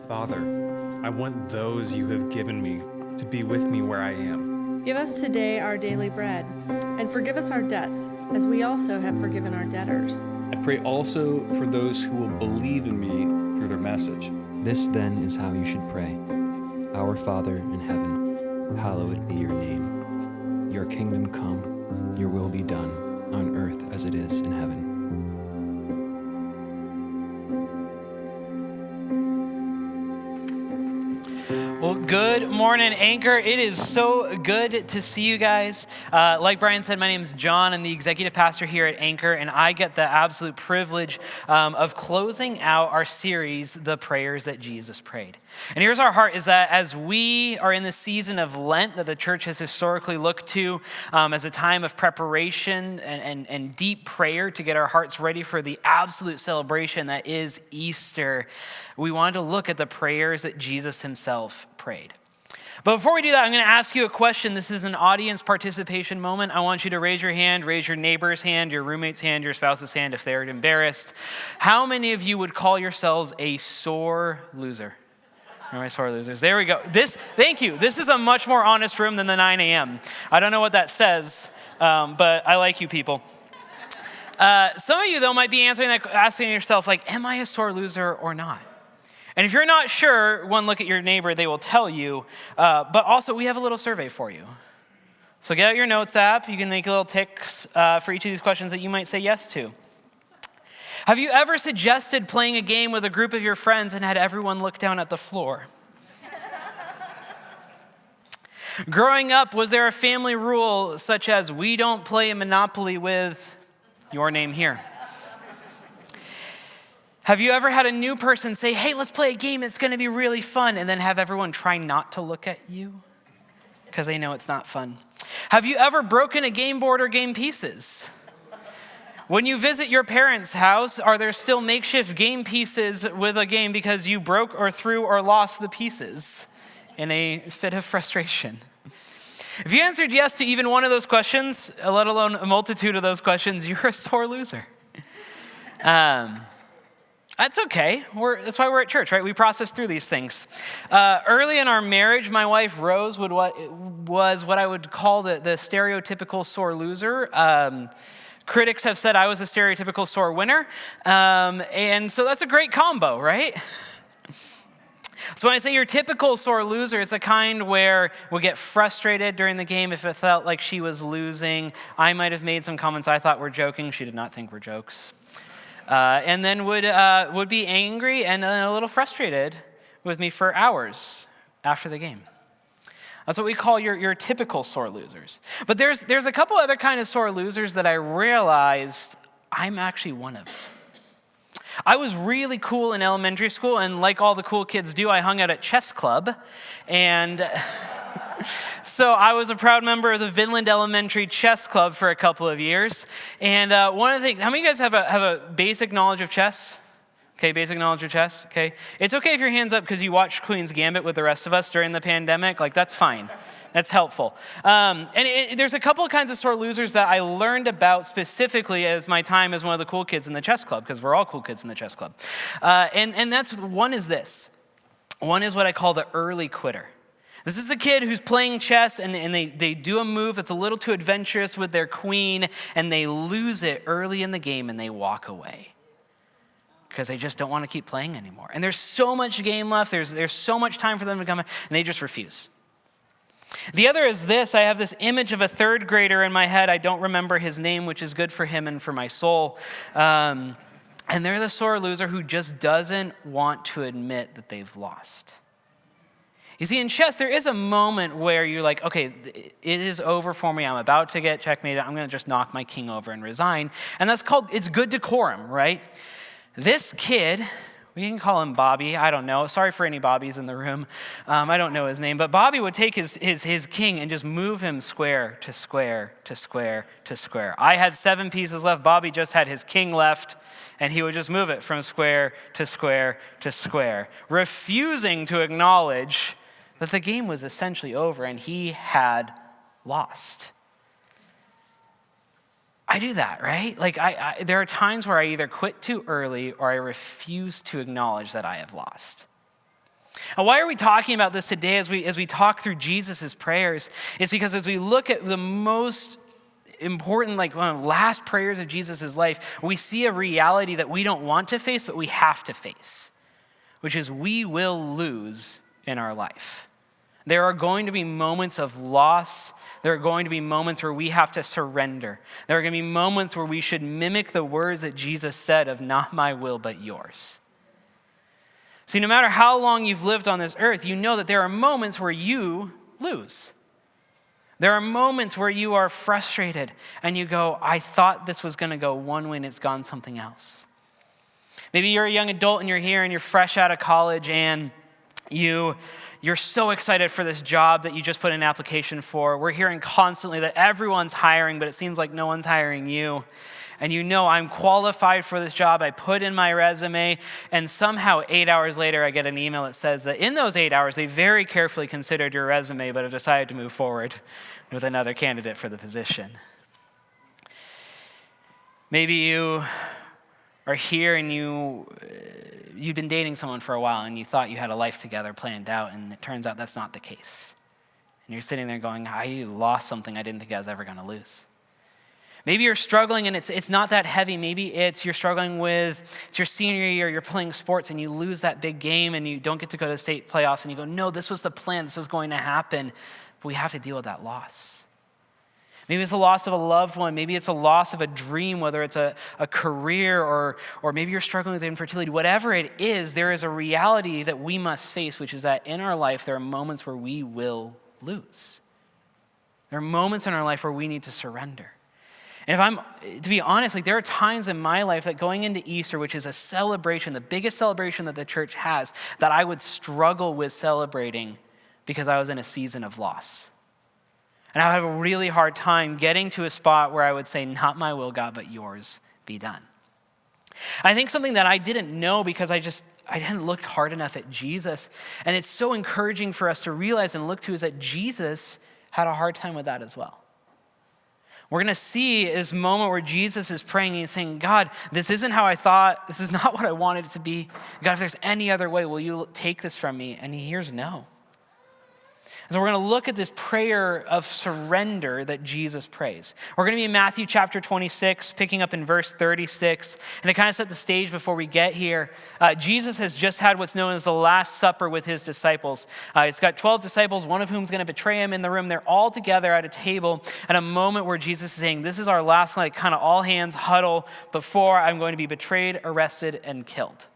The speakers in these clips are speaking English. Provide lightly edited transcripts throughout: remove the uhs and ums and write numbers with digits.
Father, I want those you have given me to be with me where I am. Give us today our daily bread, and forgive us our debts, as we also have forgiven our debtors. I pray also for those who will believe in me through their message. This then is how you should pray. Our Father in heaven, hallowed be your name. Your kingdom come, your will be done, on earth as it is in heaven. Well, good morning, Anchor. It is so good to see you guys. Like Brian said, my name is John. I'm the executive pastor here at Anchor, and I get the absolute privilege of closing out our series, The Prayers That Jesus Prayed. And here's our heart, is that as we are in the season of Lent that the church has historically looked to as a time of preparation and deep prayer to get our hearts ready for the absolute celebration that is Easter, we wanted to look at the prayers that Jesus himself prayed. But before we do that, I'm going to ask you a question. This is an audience participation moment. I want you to raise your hand, raise your neighbor's hand, your roommate's hand, your spouse's hand if they're embarrassed. How many of you would call yourselves a sore loser? All right, sore losers. There we go. Thank you. This is a much more honest room than the 9 a.m. I don't know what that says, but I like you people. Some of you, though, might be asking yourself, like, am I a sore loser or not? And if you're not sure, one look at your neighbor, they will tell you. But also, we have a little survey for you. So get out your notes app. You can make little ticks for each of these questions that you might say yes to. Have you ever suggested playing a game with a group of your friends and had everyone look down at the floor? Growing up, was there a family rule such as we don't play Monopoly with your name here? Have you ever had a new person say, hey, let's play a game, it's going to be really fun, and then have everyone try not to look at you because they know it's not fun? Have you ever broken a game board or game pieces? When you visit your parents' house, are there still makeshift game pieces with a game because you broke or threw or lost the pieces in a fit of frustration? If you answered yes to even one of those questions, let alone a multitude of those questions, you're a sore loser. That's okay. That's why we're at church, right? We process through these things. Early in our marriage, my wife Rose was what I would call the stereotypical sore loser. Critics have said I was a stereotypical sore winner. And so that's a great combo, right? So when I say your typical sore loser, it's the kind where we'll get frustrated during the game if it felt like she was losing. I might have made some comments I thought were joking. She did not think were jokes. And then would be angry and a little frustrated with me for hours after the game. That's what we call your typical sore losers. But there's a couple other kind of sore losers that I realized I'm actually one of. I was really cool in elementary school, and like all the cool kids do, I hung out at chess club. And so I was a proud member of the Vinland Elementary Chess Club for a couple of years. And one of the things, how many of you guys have a basic knowledge of chess? Okay, basic knowledge of chess, okay? It's okay if your hand's up because you watched Queen's Gambit with the rest of us during the pandemic. Like, that's fine. That's helpful. There's a couple of kinds of sore losers that I learned about specifically as my time as one of the cool kids in the chess club, because we're all cool kids in the chess club. And that's, one is this. One is what I call the early quitter. This is the kid who's playing chess and they do a move that's a little too adventurous with their queen, and they lose it early in the game and they walk away because they just don't want to keep playing anymore. And there's so much game left, there's so much time for them to come in, and they just refuse. The other is this. I have this image of a third grader in my head. I don't remember his name, which is good for him and for my soul. And they're the sore loser who just doesn't want to admit that they've lost. You see, in chess, there is a moment where you're like, okay, it is over for me. I'm about to get checkmated. I'm going to just knock my king over and resign. And that's called, it's good decorum, right? This kid, we can call him Bobby. I don't know. Sorry for any Bobbies in the room. I don't know his name. But Bobby would take his king and just move him square to square to square to square. I had 7 pieces left. Bobby just had his king left. And he would just move it from square to square to square, refusing to acknowledge that the game was essentially over and he had lost. I do that, right? Like there are times where I either quit too early or I refuse to acknowledge that I have lost. And why are we talking about this today as we talk through Jesus' prayers? It's because as we look at the most important, one of the last prayers of Jesus' life, we see a reality that we don't want to face, but we have to face, which is we will lose in our life. There are going to be moments of loss. There are going to be moments where we have to surrender. There are going to be moments where we should mimic the words that Jesus said of not my will, but yours. See, no matter how long you've lived on this earth, you know that there are moments where you lose. There are moments where you are frustrated and you go, I thought this was going to go one way and it's gone something else. Maybe you're a young adult and you're here and you're fresh out of college and you're so excited for this job that you just put in an application for. We're hearing constantly that everyone's hiring, but it seems like no one's hiring you. And you know, I'm qualified for this job. I put in my resume, and somehow 8 hours later, I get an email that says that in those 8 hours, they very carefully considered your resume, but have decided to move forward with another candidate for the position. Maybe you are here and you've been dating someone for a while, and you thought you had a life together planned out, and it turns out that's not the case. And you're sitting there going, I lost something I didn't think I was ever going to lose. Maybe you're struggling and it's not that heavy. Maybe you're struggling with, it's your senior year, you're playing sports and you lose that big game and you don't get to go to the state playoffs and you go, no, this was the plan, this was going to happen. But we have to deal with that loss. Maybe it's a loss of a loved one. Maybe it's a loss of a dream, whether it's a career or maybe you're struggling with infertility. Whatever it is, there is a reality that we must face, which is that in our life, there are moments where we will lose. There are moments in our life where we need to surrender. And to be honest, there are times in my life that going into Easter, which is a celebration, the biggest celebration that the church has, that I would struggle with celebrating because I was in a season of loss. And I would have a really hard time getting to a spot where I would say, not my will, God, but yours be done. I think something that I didn't know because I hadn't looked hard enough at Jesus, and it's so encouraging for us to realize and look to, is that Jesus had a hard time with that as well. We're going to see this moment where Jesus is praying and he's saying, God, this isn't how I thought. This is not what I wanted it to be. God, if there's any other way, will you take this from me? And he hears no. So we're going to look at this prayer of surrender that Jesus prays. We're going to be in Matthew chapter 26, picking up in verse 36. And to kind of set the stage before we get here, Jesus has just had what's known as the Last Supper with his disciples. It's got 12 disciples, one of whom is going to betray him in the room. They're all together at a table at a moment where Jesus is saying, this is our last night, kind of all hands huddle before I'm going to be betrayed, arrested, and killed.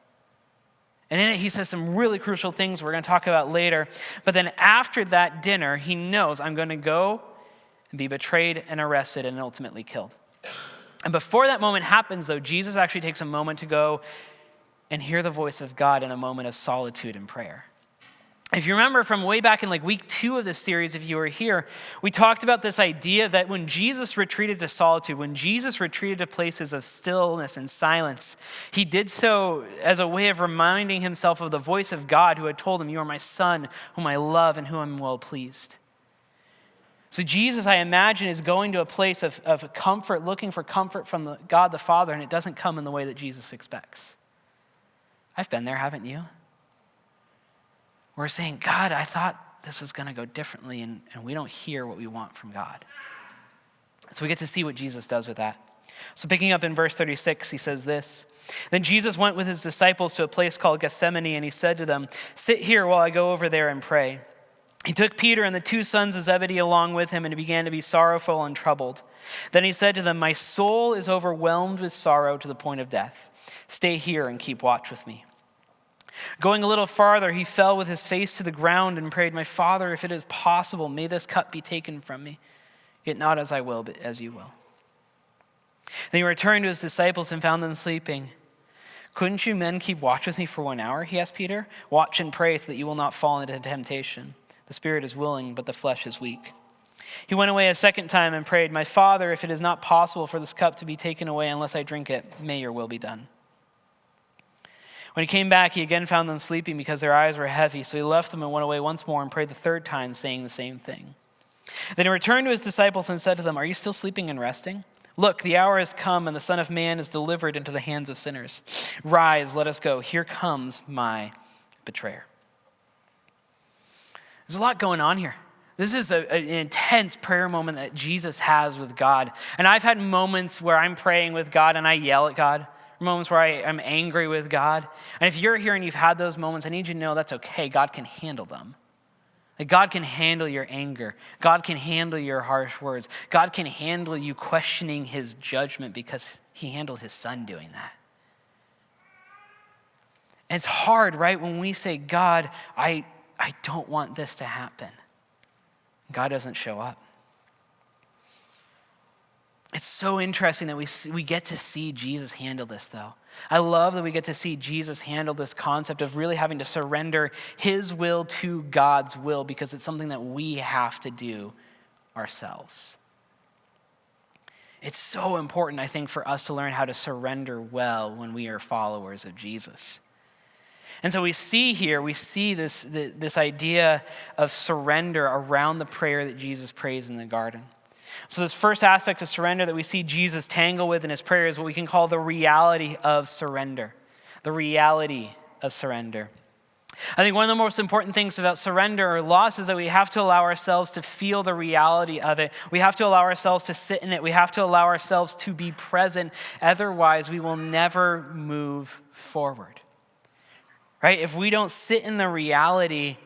And in it, he says some really crucial things we're going to talk about later. But then after that dinner, he knows I'm going to go and be betrayed and arrested and ultimately killed. And before that moment happens, though, Jesus actually takes a moment to go and hear the voice of God in a moment of solitude and prayer. If you remember from way back in week 2 of this series, if you were here, we talked about this idea that when Jesus retreated to solitude, when Jesus retreated to places of stillness and silence, he did so as a way of reminding himself of the voice of God who had told him, you are my son, whom I love and whom I'm well pleased. So Jesus, I imagine, is going to a place of comfort, looking for comfort from God the Father, and it doesn't come in the way that Jesus expects. I've been there, haven't you? We're saying, God, I thought this was going to go differently, and we don't hear what we want from God. So we get to see what Jesus does with that. So picking up in verse 36, he says this, then Jesus went with his disciples to a place called Gethsemane, and he said to them, sit here while I go over there and pray. He took Peter and the 2 sons of Zebedee along with him, and he began to be sorrowful and troubled. Then he said to them, my soul is overwhelmed with sorrow to the point of death. Stay here and keep watch with me. Going a little farther, he fell with his face to the ground and prayed, my Father, if it is possible, may this cup be taken from me, yet not as I will, but as you will. Then he returned to his disciples and found them sleeping. Couldn't you men keep watch with me for 1 hour? He asked Peter. Watch and pray so that you will not fall into temptation. The spirit is willing, but the flesh is weak. He went away a second time and prayed, my Father, if it is not possible for this cup to be taken away unless I drink it, may your will be done. When he came back, he again found them sleeping because their eyes were heavy. So he left them and went away once more and prayed the third time, saying the same thing. Then he returned to his disciples and said to them, are you still sleeping and resting? Look, the hour has come and the Son of Man is delivered into the hands of sinners. Rise, let us go. Here comes my betrayer. There's a lot going on here. This is an intense prayer moment that Jesus has with God. And I've had moments where I'm praying with God and I yell at God, moments where I'm angry with God. And if you're here and you've had those moments, I need you to know that's okay. God can handle them. Like God can handle your anger. God can handle your harsh words. God can handle you questioning his judgment because he handled his son doing that. And it's hard, right? When we say, God, I don't want this to happen. God doesn't show up. It's so interesting that we get to see Jesus handle this, though. I love that we get to see Jesus handle this concept of really having to surrender his will to God's will, because it's something that we have to do ourselves. It's so important, I think, for us to learn how to surrender well when we are followers of Jesus. And so we see this idea of surrender around the prayer that Jesus prays in the garden. So this first aspect of surrender that we see Jesus tangle with in his prayer is what we can call the reality of surrender. The reality of surrender. I think one of the most important things about surrender or loss is that we have to allow ourselves to feel the reality of it. We have to allow ourselves to sit in it. We have to allow ourselves to be present. Otherwise, we will never move forward. Right? If we don't sit in the reality,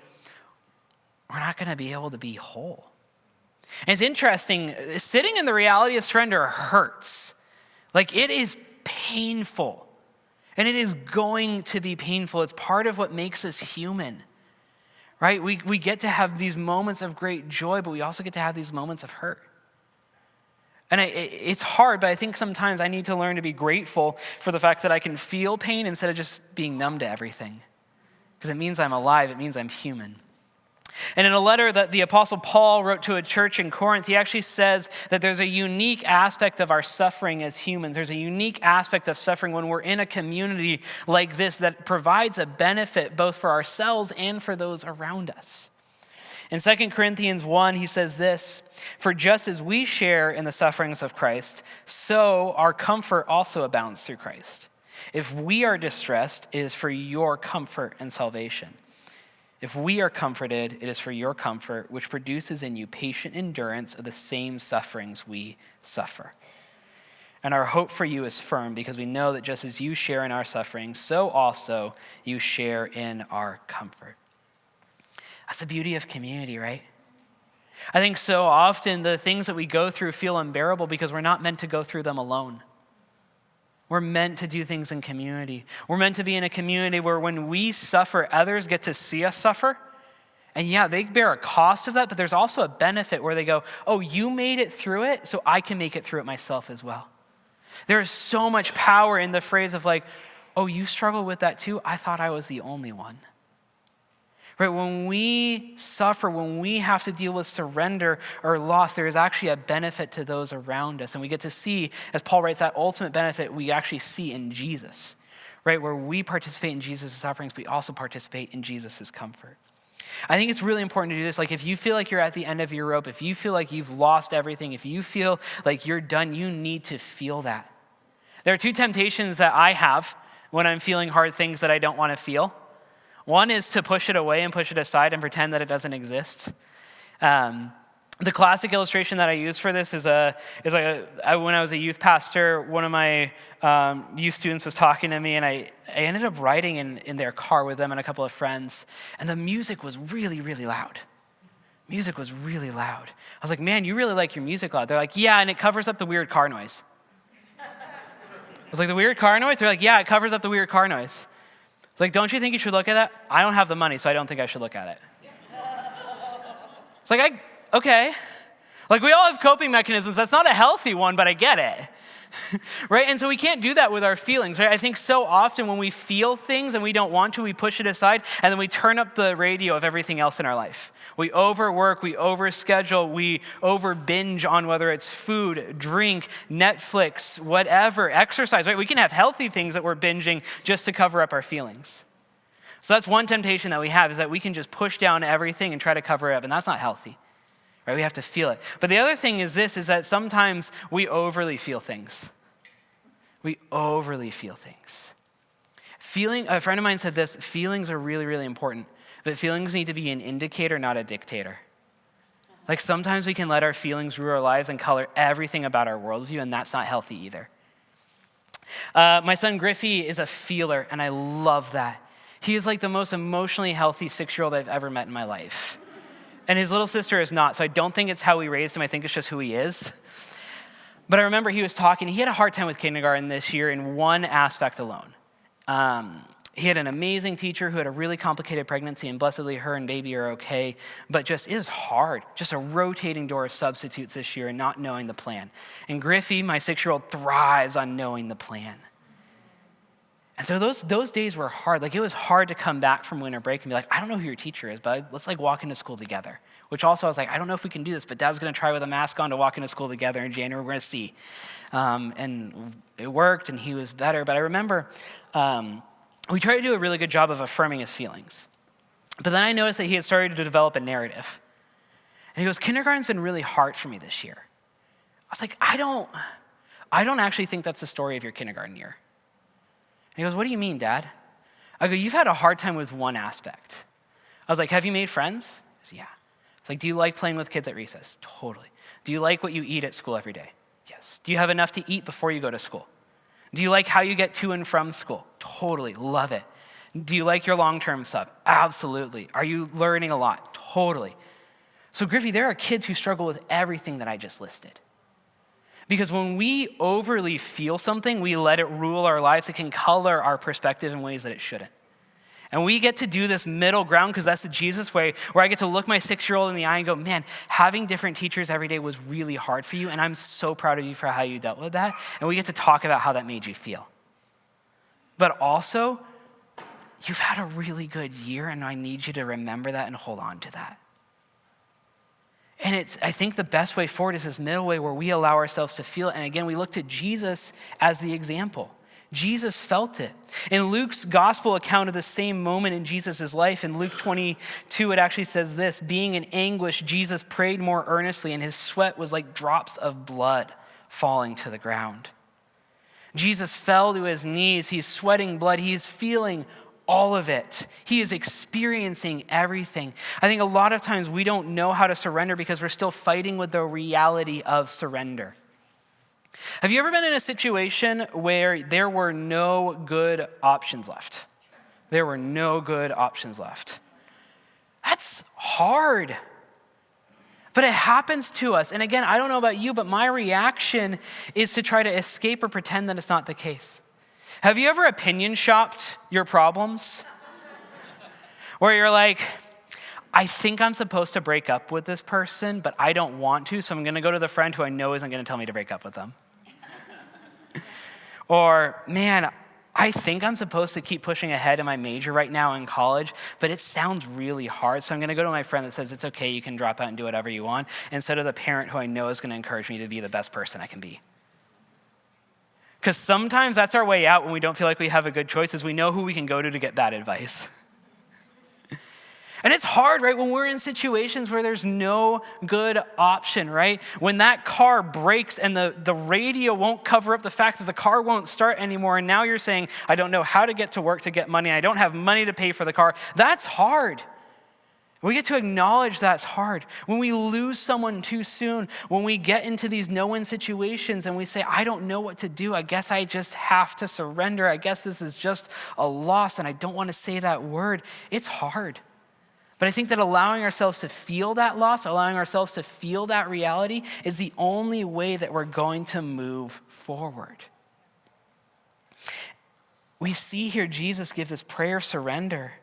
we're not going to be able to be whole. And it's interesting, sitting in the reality of surrender hurts. Like it is painful. And it is going to be painful. It's part of what makes us human. Right? We get to have these moments of great joy, but we also get to have these moments of hurt. And it's hard, but I think sometimes I need to learn to be grateful for the fact that I can feel pain instead of just being numb to everything. Because it means I'm alive, it means I'm human. And in a letter that the Apostle Paul wrote to a church in Corinth, he actually says that there's a unique aspect of our suffering as humans. There's a unique aspect of suffering when we're in a community like this that provides a benefit both for ourselves and for those around us. In 2 Corinthians 1, he says this, "For just as we share in the sufferings of Christ, so our comfort also abounds through Christ. If we are distressed, it is for your comfort and salvation. If we are comforted, it is for your comfort, which produces in you patient endurance of the same sufferings we suffer. And our hope for you is firm, because we know that just as you share in our sufferings, so also you share in our comfort." That's the beauty of community, right? I think so often the things that we go through feel unbearable because we're not meant to go through them alone. We're meant to do things in community. We're meant to be in a community where when we suffer, others get to see us suffer. And yeah, they bear a cost of that, but there's also a benefit where they go, oh, you made it through it, so I can make it through it myself as well. There's so much power in the phrase of like, oh, you struggle with that too? I thought I was the only one. Right? When we suffer, when we have to deal with surrender or loss, there is actually a benefit to those around us. And we get to see, as Paul writes, that ultimate benefit we actually see in Jesus, right? Where we participate in Jesus' sufferings, we also participate in Jesus' comfort. I think it's really important to do this. Like if you feel like you're at the end of your rope, if you feel like you've lost everything, if you feel like you're done, you need to feel that. There are two temptations that I have when I'm feeling hard things that I don't want to feel. One is to push it away and push it aside and pretend that it doesn't exist. The classic illustration that I use for this is when I was a youth pastor, one of my youth students was talking to me, and I ended up riding in their car with them and a couple of friends, and the music was really, really loud. Music was really loud. I was like, man, you really like your music loud. They're like, yeah, and it covers up the weird car noise. I was like, the weird car noise? They're like, yeah, it covers up the weird car noise. It's like, don't you think you should look at that? I don't have the money, so I don't think I should look at it. It's like, okay. Like we all have coping mechanisms. That's not a healthy one, but I get it. Right? And so we can't do that with our feelings, right? I think so often when we feel things and we don't want to, we push it aside and then we turn up the radio of everything else in our life. We overwork, we overschedule, we over binge on whether it's food, drink, Netflix, whatever, exercise, right? We can have healthy things that we're binging just to cover up our feelings. So that's one temptation that we have, is that we can just push down everything and try to cover it up, and that's not healthy. Right? We have to feel it. But the other thing is that sometimes we overly feel things. We overly feel things. A friend of mine said this, feelings are really, really important, but feelings need to be an indicator, not a dictator. Like sometimes we can let our feelings rule our lives and color everything about our worldview, and that's not healthy either. My son Griffey is a feeler, and I love that. He is like the most emotionally healthy 6-year-old I've ever met in my life. And his little sister is not, so I don't think it's how we raised him. I think it's just who he is. But I remember he was talking. He had a hard time with kindergarten this year in one aspect alone. He had an amazing teacher who had a really complicated pregnancy, and blessedly her and baby are okay. But just, it was hard. Just a rotating door of substitutes this year and not knowing the plan. And Griffey, my 6-year-old, thrives on knowing the plan. And so those days were hard. Like it was hard to come back from winter break and be like, I don't know who your teacher is, but let's like walk into school together. Which also I was like, I don't know if we can do this, but Dad's gonna try with a mask on to walk into school together in January, we're gonna see. And it worked and he was better. But I remember we tried to do a really good job of affirming his feelings. But then I noticed that he had started to develop a narrative. And he goes, kindergarten's been really hard for me this year. I was like, I don't actually think that's the story of your kindergarten year. And he goes, what do you mean, Dad? I go, you've had a hard time with one aspect. I was like, have you made friends? He goes, yeah. It's like, do you like playing with kids at recess? Totally. Do you like what you eat at school every day? Yes. Do you have enough to eat before you go to school? Do you like how you get to and from school? Totally. Love it. Do you like your long-term stuff? Absolutely. Are you learning a lot? Totally. So Griffey, there are kids who struggle with everything that I just listed. Because when we overly feel something, we let it rule our lives. It can color our perspective in ways that it shouldn't. And we get to do this middle ground because that's the Jesus way, where I get to look my 6-year-old in the eye and go, man, having different teachers every day was really hard for you, and I'm so proud of you for how you dealt with that. And we get to talk about how that made you feel. But also, you've had a really good year, and I need you to remember that and hold on to that. And I think the best way forward is this middle way where we allow ourselves to feel it. And again, we look to Jesus as the example. Jesus felt it. In Luke's gospel account of the same moment in Jesus' life, in Luke 22, it actually says this, being in anguish, Jesus prayed more earnestly, and his sweat was like drops of blood falling to the ground. Jesus fell to his knees. He's sweating blood. He's feeling all of it. He is experiencing everything. I think a lot of times we don't know how to surrender because we're still fighting with the reality of surrender. Have you ever been in a situation where there were no good options left? There were no good options left. That's hard. But it happens to us. And again, I don't know about you, but my reaction is to try to escape or pretend that it's not the case. Have you ever opinion shopped your problems? Where you're like, I think I'm supposed to break up with this person, but I don't want to, so I'm gonna go to the friend who I know isn't gonna tell me to break up with them. Or, man, I think I'm supposed to keep pushing ahead in my major right now in college, but it sounds really hard, so I'm gonna go to my friend that says it's okay, you can drop out and do whatever you want, instead of the parent who I know is gonna encourage me to be the best person I can be. Because sometimes that's our way out when we don't feel like we have a good choice, is we know who we can go to get bad advice. And it's hard, right? When we're in situations where there's no good option, right? When that car breaks and the radio won't cover up the fact that the car won't start anymore, and now you're saying, I don't know how to get to work to get money, I don't have money to pay for the car. That's hard. We get to acknowledge that's hard. When we lose someone too soon, when we get into these no-win situations and we say, I don't know what to do, I guess I just have to surrender, I guess this is just a loss and I don't want to say that word, it's hard. But I think that allowing ourselves to feel that loss, allowing ourselves to feel that reality is the only way that we're going to move forward. We see here Jesus give this prayer of surrender.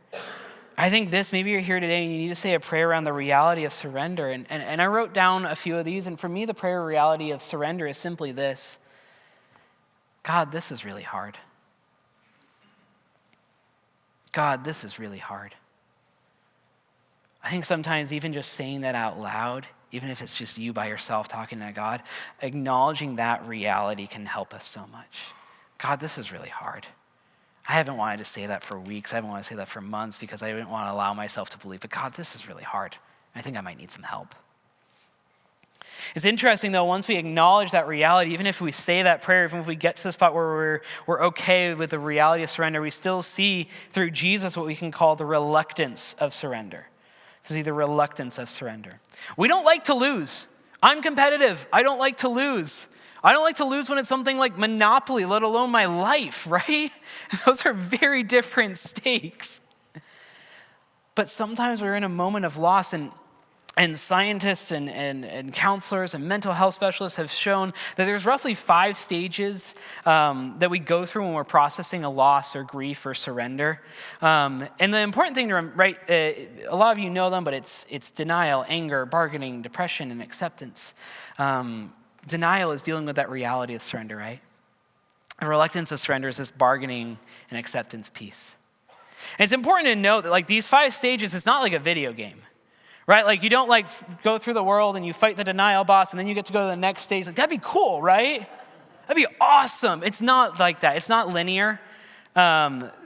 I think maybe you're here today and you need to say a prayer around the reality of surrender. And I wrote down a few of these, and for me, the prayer reality of surrender is simply this. God, this is really hard. God, this is really hard. I think sometimes even just saying that out loud, even if it's just you by yourself talking to God, acknowledging that reality can help us so much. God, this is really hard. I haven't wanted to say that for weeks. I haven't wanted to say that for months because I didn't want to allow myself to believe, but God, this is really hard. I think I might need some help. It's interesting, though, once we acknowledge that reality, even if we say that prayer, even if we get to the spot where we're okay with the reality of surrender, we still see through Jesus what we can call the reluctance of surrender. See the reluctance of surrender. We don't like to lose. I'm competitive. I don't like to lose. I don't like to lose when it's something like Monopoly, let alone my life, right? Those are very different stakes. But sometimes we're in a moment of loss, and scientists and counselors and mental health specialists have shown that there's roughly 5 stages that we go through when we're processing a loss or grief or surrender. And the important thing to remember, right, a lot of you know them, but it's denial, anger, bargaining, depression, and acceptance. Denial is dealing with that reality of surrender, right? The reluctance of surrender is this bargaining and acceptance piece. And it's important to note that like these 5 stages, it's not like a video game. Right? Like you don't like go through the world and you fight the denial boss and then you get to go to the next stage. Like that'd be cool, right? That'd be awesome. It's not like that. It's not linear.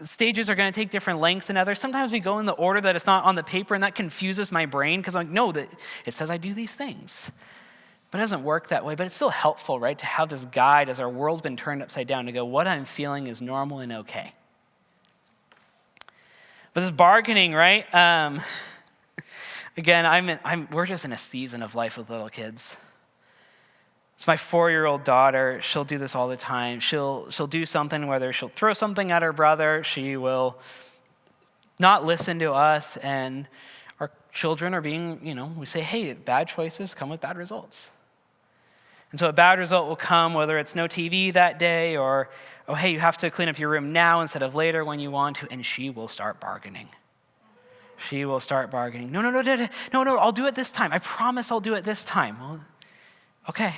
Stages are going to take different lengths than others. Sometimes we go in the order that it's not on the paper, and that confuses my brain because I'm like, no, that it says I do these things. But it doesn't work that way. But it's still helpful, right, to have this guide as our world's been turned upside down to go, what I'm feeling is normal and okay. But this bargaining, right? Again, we're just in a season of life with little kids. It's my 4-year-old daughter. She'll do this all the time. She'll do something, whether she'll throw something at her brother, she will not listen to us, and our children are being, we say, hey, bad choices come with bad results. And so a bad result will come, whether it's no TV that day or, oh, hey, you have to clean up your room now instead of later when you want to, and she will start bargaining. She will start bargaining. No, I'll do it this time. I promise I'll do it this time. Well, okay.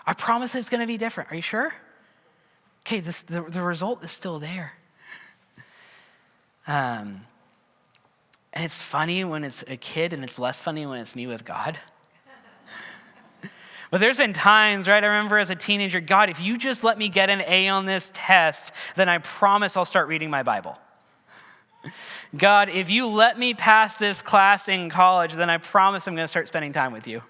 I promise it's going to be different. Are you sure? Okay, the result is still there. And it's funny when it's a kid, and it's less funny when it's me with God. But there's been times, right? I remember as a teenager, God, if you just let me get an A on this test, then I promise I'll start reading my Bible. God, if you let me pass this class in college, then I promise I'm going to start spending time with you.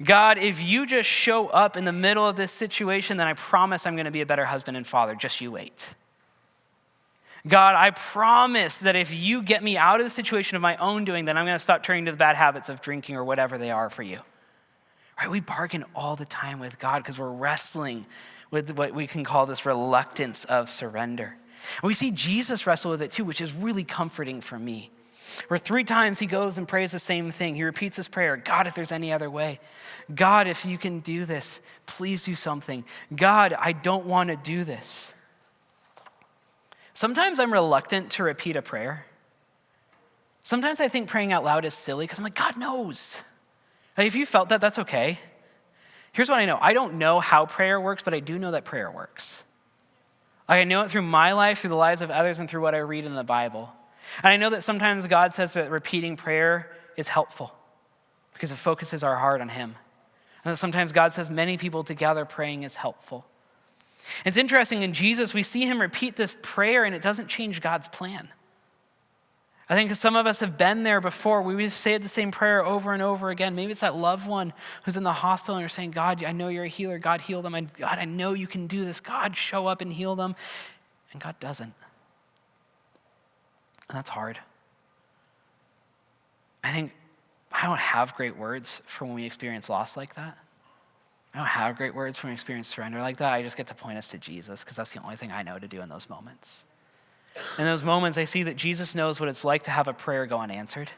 God, if you just show up in the middle of this situation, then I promise I'm going to be a better husband and father. Just you wait. God, I promise that if you get me out of the situation of my own doing, then I'm going to stop turning to the bad habits of drinking or whatever they are for you. Right? We bargain all the time with God because we're wrestling with what we can call this reluctance of surrender. And we see Jesus wrestle with it too, which is really comforting for me. Where 3 times he goes and prays the same thing. He repeats his prayer, God, if there's any other way. God, if you can do this, please do something. God, I don't want to do this. Sometimes I'm reluctant to repeat a prayer. Sometimes I think praying out loud is silly because I'm like, God knows. Like, if you felt that, that's okay. Here's what I know. I don't know how prayer works, but I do know that prayer works. I know it through my life, through the lives of others, and through what I read in the Bible. And I know that sometimes God says that repeating prayer is helpful because it focuses our heart on him. And that sometimes God says many people together praying is helpful. It's interesting, in Jesus, we see him repeat this prayer and it doesn't change God's plan. I think some of us have been there before. We say the same prayer over and over again. Maybe it's that loved one who's in the hospital and you're saying, God, I know you're a healer. God, heal them. God, I know you can do this. God, show up and heal them. And God doesn't. And that's hard. I don't have great words for when we experience loss like that. I don't have great words for when we experience surrender like that. I just get to point us to Jesus because that's the only thing I know to do in those moments. In those moments, I see that Jesus knows what it's like to have a prayer go unanswered.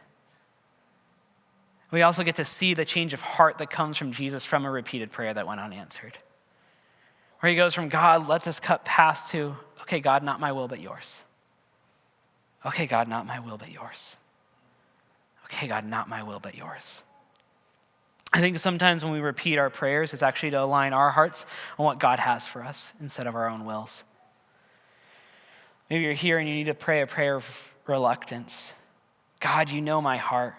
We also get to see the change of heart that comes from Jesus from a repeated prayer that went unanswered. Where he goes from, God, let this cup pass, to, okay, God, not my will but yours. Okay, God, not my will but yours. Okay, God, not my will but yours. I think sometimes when we repeat our prayers, it's actually to align our hearts on what God has for us instead of our own wills. Maybe you're here and you need to pray a prayer of reluctance. God, you know my heart.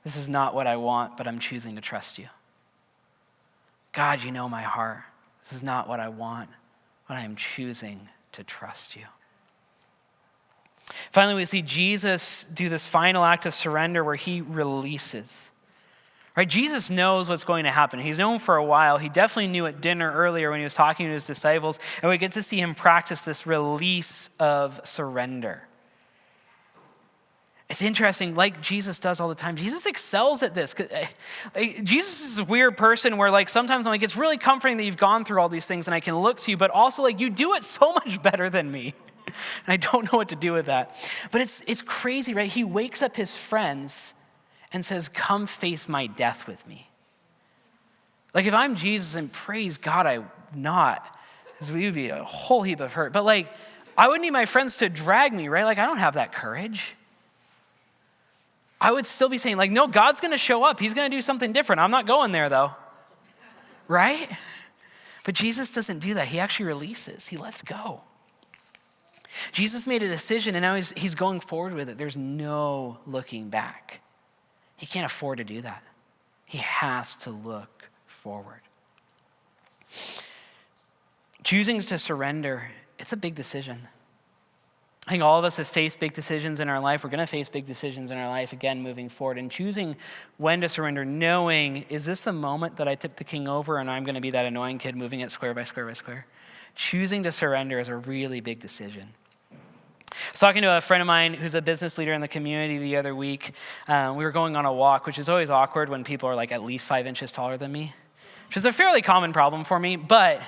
This is not what I want, but I'm choosing to trust you. God, you know my heart. This is not what I want, but I am choosing to trust you. Finally, we see Jesus do this final act of surrender where he releases. Right? Jesus knows what's going to happen. He's known for a while. He definitely knew at dinner earlier when he was talking to his disciples, and we get to see him practice this release of surrender. It's interesting, like Jesus does all the time. Jesus excels at this. Jesus is a weird person where like sometimes I'm like, it's really comforting that you've gone through all these things and I can look to you, but also like you do it so much better than me. And I don't know what to do with that. But it's crazy, right? He wakes up his friends and says, come face my death with me. Like if I'm Jesus, and praise God I'm not, because we would be a whole heap of hurt. But like, I would need my friends to drag me, right? Like I don't have that courage. I would still be saying like, no, God's gonna show up. He's gonna do something different. I'm not going there though, right? But Jesus doesn't do that. He actually releases, he lets go. Jesus made a decision and now he's going forward with it. There's no looking back. He can't afford to do that. He has to look forward. Choosing to surrender, it's a big decision. I think all of us have faced big decisions in our life. We're going to face big decisions in our life again moving forward. And choosing when to surrender, knowing, is this the moment that I tip the king over and I'm going to be that annoying kid moving it square by square by square? Choosing to surrender is a really big decision. I was talking to a friend of mine who's a business leader in the community the other week. We were going on a walk, which is always awkward when people are like at least 5 inches taller than me, which is a fairly common problem for me. But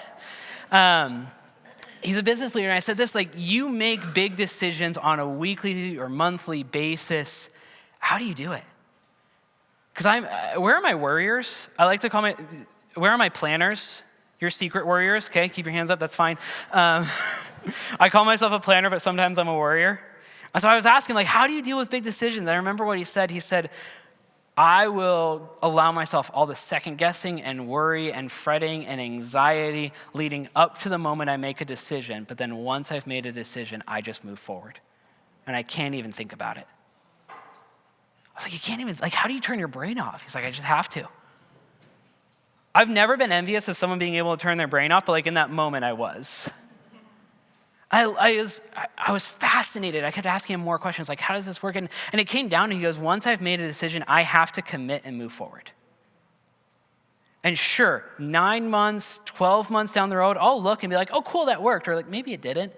he's a business leader, and I said this, like, you make big decisions on a weekly or monthly basis. How do you do it? Because where are my warriors? I like to call where are my planners? You're secret warriors, okay? Keep your hands up, that's fine. I call myself a planner, but sometimes I'm a warrior. And so I was asking, like, how do you deal with big decisions? I remember what he said. He said, I will allow myself all the second guessing and worry and fretting and anxiety leading up to the moment I make a decision. But then once I've made a decision, I just move forward. And I can't even think about it. I was like, you can't even, like, how do you turn your brain off? He's like, I just have to. I've never been envious of someone being able to turn their brain off, but like in that moment I was. I was fascinated. I kept asking him more questions, like, how does this work? And it came down to, he goes, once I've made a decision, I have to commit and move forward. And sure, 9 months, 12 months down the road, I'll look and be like, oh, cool, that worked. Or like, maybe it didn't.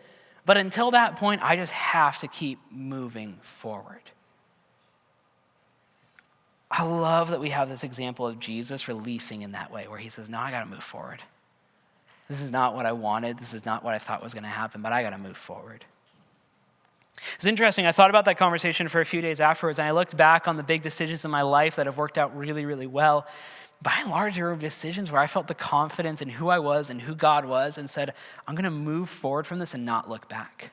But until that point, I just have to keep moving forward. I love that we have this example of Jesus releasing in that way, where he says, no, I got to move forward. This is not what I wanted. This is not what I thought was going to happen, but I got to move forward. It's interesting. I thought about that conversation for a few days afterwards, and I looked back on the big decisions in my life that have worked out really, really well. By and large, there were decisions where I felt the confidence in who I was and who God was and said, I'm going to move forward from this and not look back.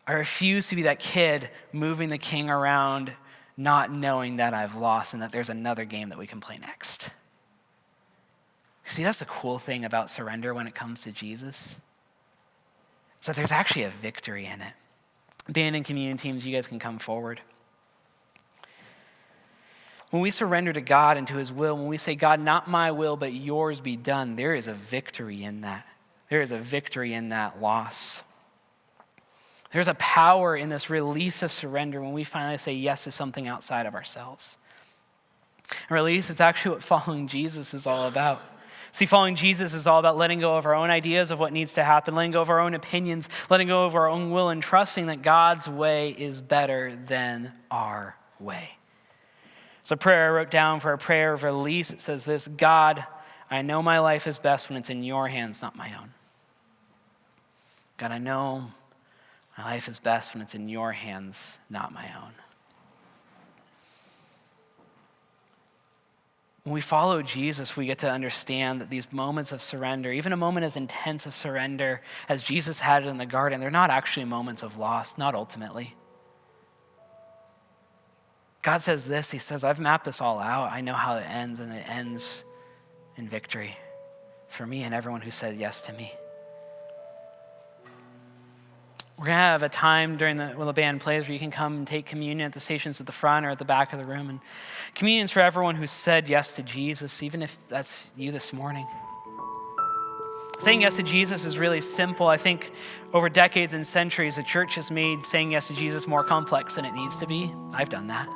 I refuse to be that kid moving the king around, not knowing that I've lost and that there's another game that we can play next. See, that's the cool thing about surrender when it comes to Jesus. Is that there's actually a victory in it. Band and communion teams, you guys can come forward. When we surrender to God and to his will, when we say, God, not my will, but yours be done, there is a victory in that. There is a victory in that loss. There's a power in this release of surrender when we finally say yes to something outside of ourselves. And release, it's actually what following Jesus is all about. See, following Jesus is all about letting go of our own ideas of what needs to happen, letting go of our own opinions, letting go of our own will, and trusting that God's way is better than our way. So a prayer I wrote down for a prayer of release, it says this: God, I know my life is best when it's in your hands, not my own. God, I know my life is best when it's in your hands, not my own. When we follow Jesus, we get to understand that these moments of surrender, even a moment as intense of surrender as Jesus had it in the garden, they're not actually moments of loss, not ultimately. God says this, he says, I've mapped this all out. I know how it ends, and it ends in victory for me and everyone who said yes to me. We're going to have a time during when the band plays where you can come and take communion at the stations at the front or at the back of the room. And communion's for everyone who said yes to Jesus, even if that's you this morning. Saying yes to Jesus is really simple. I think over decades and centuries, the church has made saying yes to Jesus more complex than it needs to be. I've done that.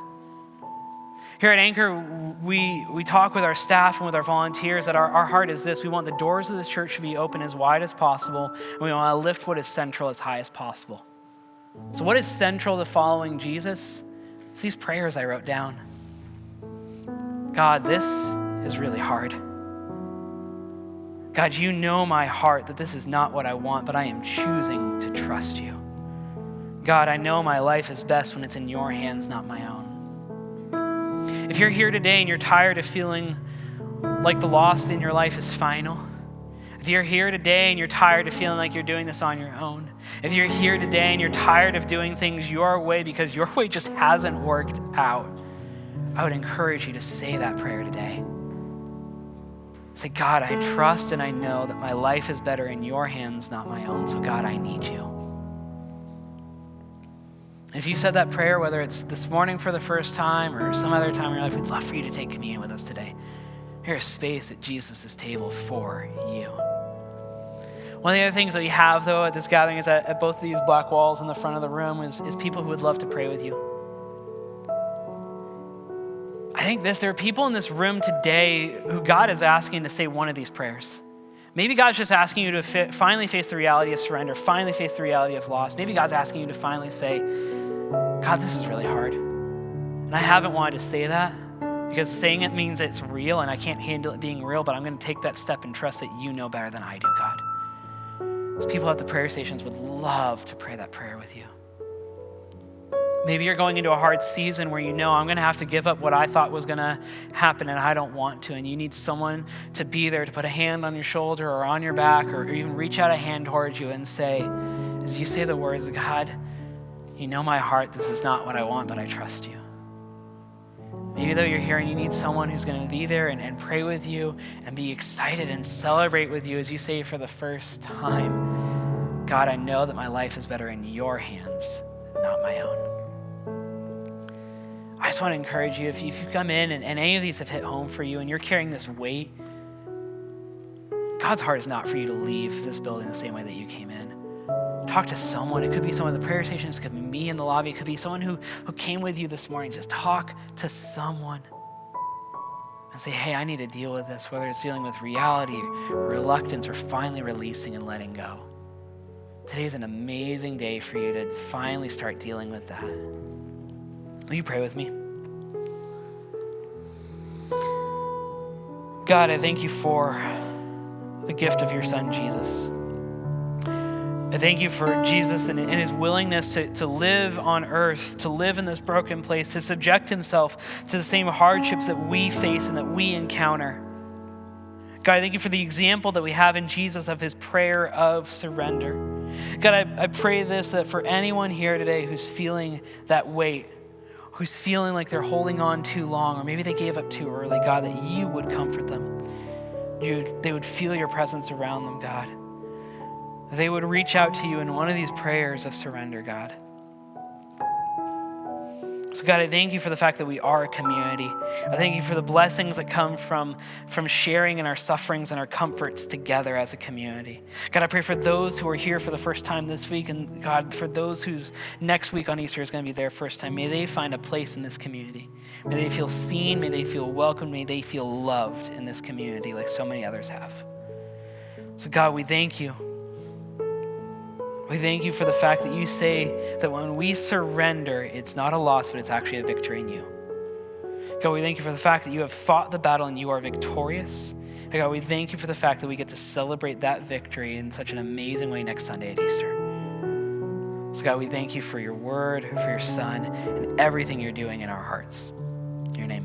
Here at Anchor, we talk with our staff and with our volunteers that our heart is this. We want the doors of this church to be open as wide as possible, and we want to lift what is central as high as possible. So what is central to following Jesus? It's these prayers I wrote down. God, this is really hard. God, you know my heart that this is not what I want, but I am choosing to trust you. God, I know my life is best when it's in your hands, not my own. If you're here today and you're tired of feeling like the loss in your life is final, if you're here today and you're tired of feeling like you're doing this on your own, if you're here today and you're tired of doing things your way because your way just hasn't worked out, I would encourage you to say that prayer today. Say, God, I trust and I know that my life is better in your hands, not my own. So God, I need you. And if you said that prayer, whether it's this morning for the first time or some other time in your life, we'd love for you to take communion with us today. Here's space at Jesus' table for you. One of the other things that we have, though, at this gathering is at both of these black walls in the front of the room is people who would love to pray with you. I think there are people in this room today who God is asking to say one of these prayers. Maybe God's just asking you to finally face the reality of surrender, finally face the reality of loss. Maybe God's asking you to finally say, God, this is really hard. And I haven't wanted to say that because saying it means it's real and I can't handle it being real, but I'm going to take that step and trust that you know better than I do, God. Those people at the prayer stations would love to pray that prayer with you. Maybe you're going into a hard season where you know I'm going to have to give up what I thought was going to happen and I don't want to, and you need someone to be there to put a hand on your shoulder or on your back or even reach out a hand towards you and say, as you say the words, God, you know my heart, this is not what I want, but I trust you. Maybe though you're here and you need someone who's going to be there and pray with you and be excited and celebrate with you as you say for the first time, God, I know that my life is better in your hands, not my own. I just want to encourage you, if you come in and any of these have hit home for you and you're carrying this weight, God's heart is not for you to leave this building the same way that you came in. Talk to someone. It could be someone at the prayer stations. It could be me in the lobby. It could be someone who came with you this morning. Just talk to someone and say, hey, I need to deal with this, whether it's dealing with reality or reluctance or finally releasing and letting go. Today's an amazing day for you to finally start dealing with that. Will you pray with me? God, I thank you for the gift of your son, Jesus. I thank you for Jesus and his willingness to live on earth, to live in this broken place, to subject himself to the same hardships that we face and that we encounter. God, I thank you for the example that we have in Jesus of his prayer of surrender. God, I pray this, that for anyone here today who's feeling that weight, who's feeling like they're holding on too long, or maybe they gave up too early, God, that you would comfort them. They would feel your presence around them, God. They would reach out to you in one of these prayers of surrender, God. So God, I thank you for the fact that we are a community. I thank you for the blessings that come from sharing in our sufferings and our comforts together as a community. God, I pray for those who are here for the first time this week, and God, for those whose next week on Easter is going to be their first time, may they find a place in this community. May they feel seen, may they feel welcomed, may they feel loved in this community like so many others have. So God, we thank you. We thank you for the fact that you say that when we surrender, it's not a loss, but it's actually a victory in you. God, we thank you for the fact that you have fought the battle and you are victorious. And God, we thank you for the fact that we get to celebrate that victory in such an amazing way next Sunday at Easter. So God, we thank you for your word, for your son, and everything you're doing in our hearts. In your name,